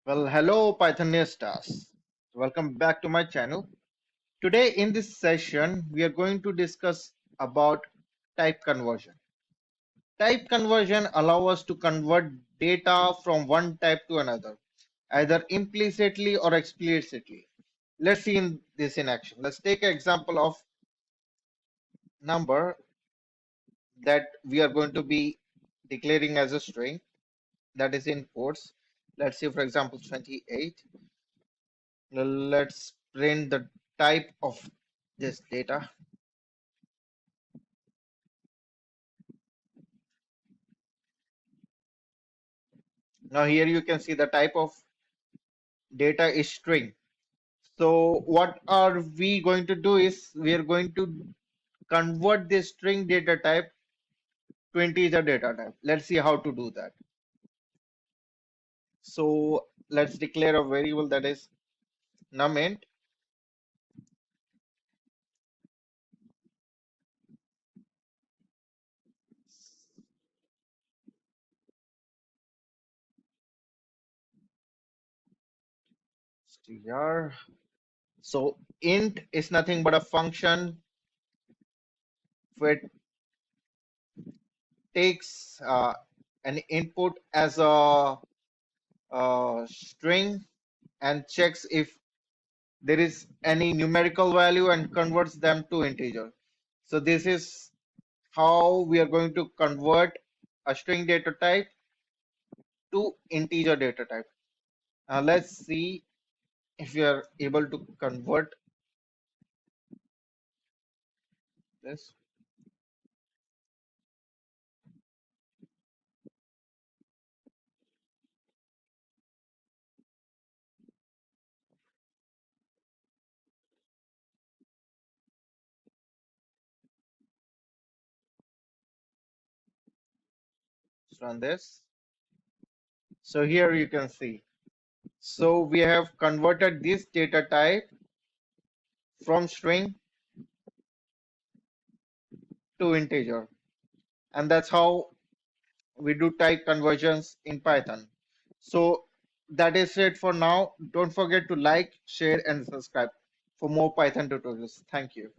Well, hello Pythonistas. Welcome back to my channel. Today in this session, we are going to discuss about type conversion. Type conversion allow us to convert data from one type to another, either implicitly or explicitly. Let's see this in action. Let's take an example of number that we are going to be declaring as a string that is in quotes. Let's say, for example, 28. Let's print the type of this data. Now here you can see the type of data is string. So what are we going to do is we are going to convert this string data type to integer data type. Let's see how to do that. So let's declare a variable that is numInt. Str. So int is nothing but a function which takes an input as a string and checks if there is any numerical value and converts them to integer. So this is how we are going to convert a string data type to integer data type. Now let's see if we are able to convert this. Let's run this. So here you can see. So we have converted this data type from string to integer. And that's how we do type conversions in Python. So that is it for now. Don't forget to like, share, and subscribe for more Python tutorials. Thank you.